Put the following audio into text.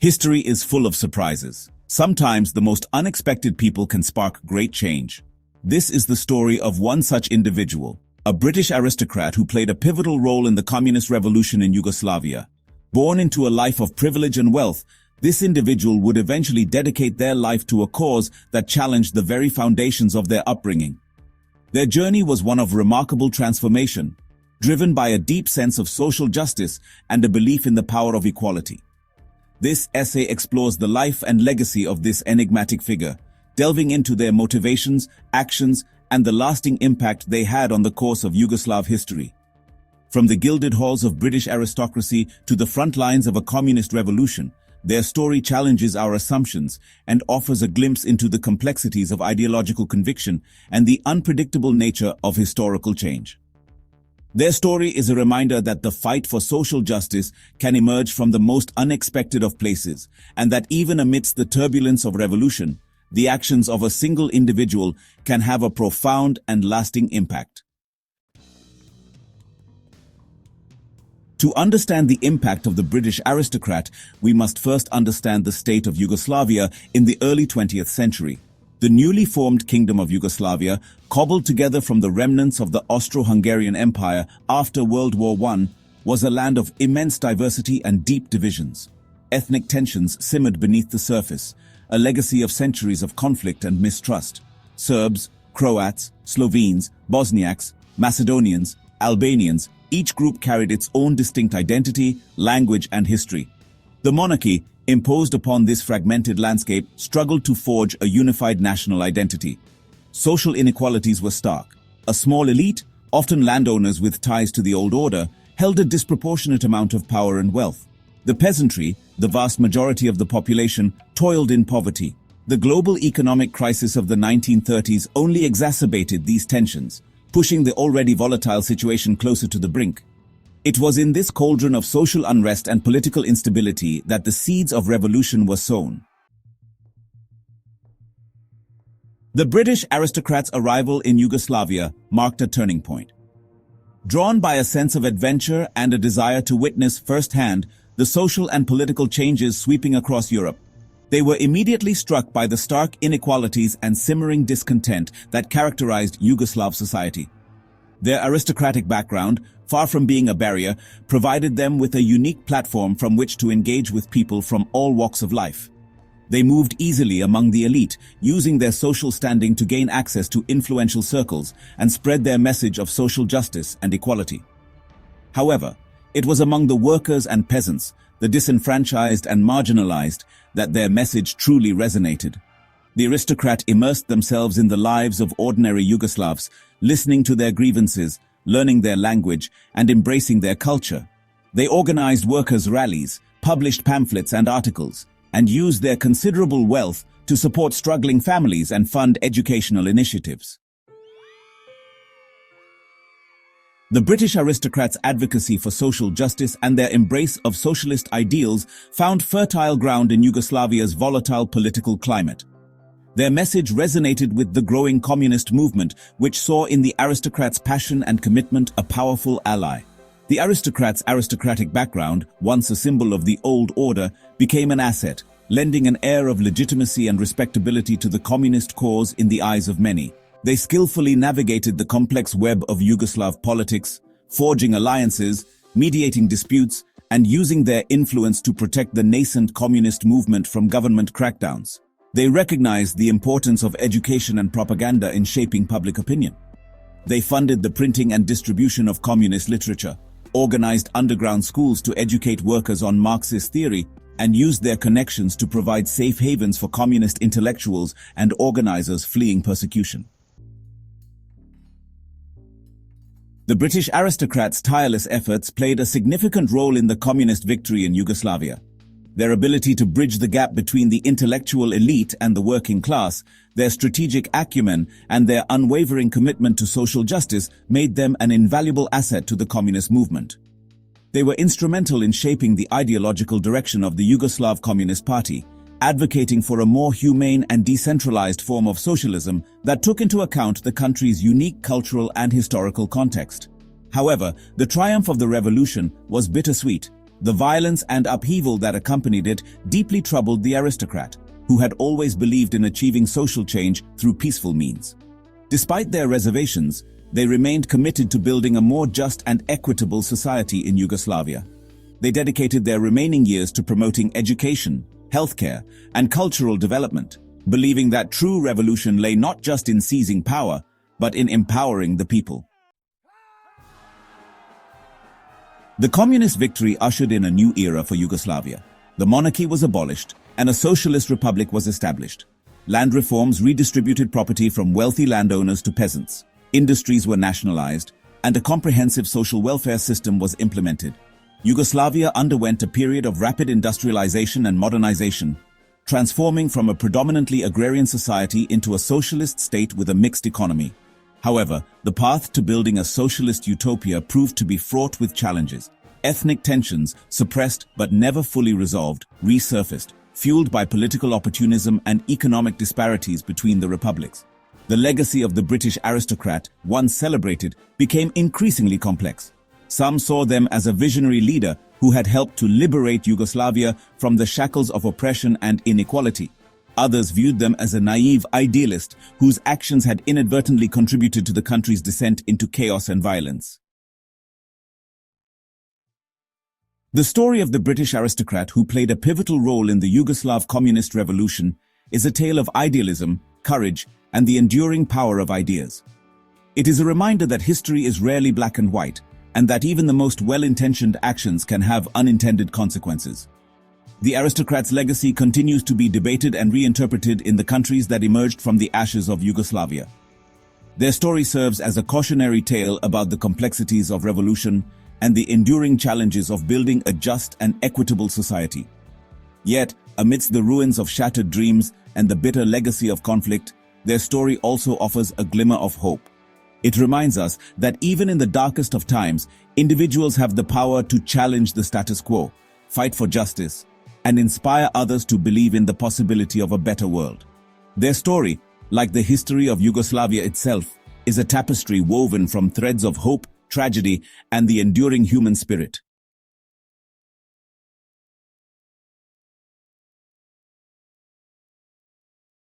History is full of surprises. Sometimes the most unexpected people can spark great change. This is the story of one such individual, a British aristocrat who played a pivotal role in the communist revolution in Yugoslavia. Born into a life of privilege and wealth, this individual would eventually dedicate their life to a cause that challenged the very foundations of their upbringing. Their journey was one of remarkable transformation, driven by a deep sense of social justice and a belief in the power of equality. This essay explores the life and legacy of this enigmatic figure, delving into their motivations, actions, and the lasting impact they had on the course of Yugoslav history. From the gilded halls of British aristocracy to the front lines of a communist revolution, their story challenges our assumptions and offers a glimpse into the complexities of ideological conviction and the unpredictable nature of historical change. Their story is a reminder that the fight for social justice can emerge from the most unexpected of places, and that even amidst the turbulence of revolution, the actions of a single individual can have a profound and lasting impact. To understand the impact of the British aristocrat, we must first understand the state of Yugoslavia in the early 20th century. The newly formed Kingdom of Yugoslavia, cobbled together from the remnants of the Austro-Hungarian Empire after World War I, was a land of immense diversity and deep divisions. Ethnic tensions simmered beneath the surface, a legacy of centuries of conflict and mistrust. Serbs, Croats, Slovenes, Bosniaks, Macedonians, Albanians, each group carried its own distinct identity, language, and history. The monarchy, imposed upon this fragmented landscape, struggled to forge a unified national identity. Social inequalities were stark. A small elite, often landowners with ties to the old order, held a disproportionate amount of power and wealth. The peasantry, the vast majority of the population, toiled in poverty. The global economic crisis of the 1930s only exacerbated these tensions, pushing the already volatile situation closer to the brink. It was in this cauldron of social unrest and political instability that the seeds of revolution were sown. The British aristocrats' arrival in Yugoslavia marked a turning point. Drawn by a sense of adventure and a desire to witness firsthand the social and political changes sweeping across Europe, they were immediately struck by the stark inequalities and simmering discontent that characterized Yugoslav society. Their aristocratic background, far from being a barrier, provided them with a unique platform from which to engage with people from all walks of life. They moved easily among the elite, using their social standing to gain access to influential circles and spread their message of social justice and equality. However, it was among the workers and peasants, the disenfranchised and marginalized, that their message truly resonated. The aristocrat immersed themselves in the lives of ordinary Yugoslavs, listening to their grievances, learning their language, and embracing their culture. They organized workers' rallies, published pamphlets and articles, and used their considerable wealth to support struggling families and fund educational initiatives. The British aristocrats' advocacy for social justice and their embrace of socialist ideals found fertile ground in Yugoslavia's volatile political climate. Their message resonated with the growing communist movement, which saw in the aristocrats' passion and commitment a powerful ally. The aristocrats' aristocratic background, once a symbol of the old order, became an asset, lending an air of legitimacy and respectability to the communist cause in the eyes of many. They skillfully navigated the complex web of Yugoslav politics, forging alliances, mediating disputes, and using their influence to protect the nascent communist movement from government crackdowns. They recognized the importance of education and propaganda in shaping public opinion. They funded the printing and distribution of communist literature, organized underground schools to educate workers on Marxist theory, and used their connections to provide safe havens for communist intellectuals and organizers fleeing persecution. The British aristocrats' tireless efforts played a significant role in the communist victory in Yugoslavia. Their ability to bridge the gap between the intellectual elite and the working class, their strategic acumen, and their unwavering commitment to social justice made them an invaluable asset to the communist movement. They were instrumental in shaping the ideological direction of the Yugoslav Communist Party, advocating for a more humane and decentralized form of socialism that took into account the country's unique cultural and historical context. However, the triumph of the revolution was bittersweet. The violence and upheaval that accompanied it deeply troubled the aristocrat, who had always believed in achieving social change through peaceful means. Despite their reservations, they remained committed to building a more just and equitable society in Yugoslavia. They dedicated their remaining years to promoting education, healthcare, and cultural development, believing that true revolution lay not just in seizing power, but in empowering the people. The communist victory ushered in a new era for Yugoslavia. The monarchy was abolished, and a socialist republic was established. Land reforms redistributed property from wealthy landowners to peasants. Industries were nationalized, and a comprehensive social welfare system was implemented. Yugoslavia underwent a period of rapid industrialization and modernization, transforming from a predominantly agrarian society into a socialist state with a mixed economy. However, the path to building a socialist utopia proved to be fraught with challenges. Ethnic tensions, suppressed but never fully resolved, resurfaced, fueled by political opportunism and economic disparities between the republics. The legacy of the British aristocrat, once celebrated, became increasingly complex. Some saw them as a visionary leader who had helped to liberate Yugoslavia from the shackles of oppression and inequality. Others viewed them as a naive idealist whose actions had inadvertently contributed to the country's descent into chaos and violence. The story of the British aristocrat who played a pivotal role in the Yugoslav communist revolution is a tale of idealism, courage, and the enduring power of ideas. It is a reminder that history is rarely black and white, and that even the most well-intentioned actions can have unintended consequences. The aristocrat's legacy continues to be debated and reinterpreted in the countries that emerged from the ashes of Yugoslavia. Their story serves as a cautionary tale about the complexities of revolution and the enduring challenges of building a just and equitable society. Yet, amidst the ruins of shattered dreams and the bitter legacy of conflict, their story also offers a glimmer of hope. It reminds us that even in the darkest of times, individuals have the power to challenge the status quo, fight for justice, and inspire others to believe in the possibility of a better world. Their story, like the history of Yugoslavia itself, is a tapestry woven from threads of hope, tragedy, and the enduring human spirit.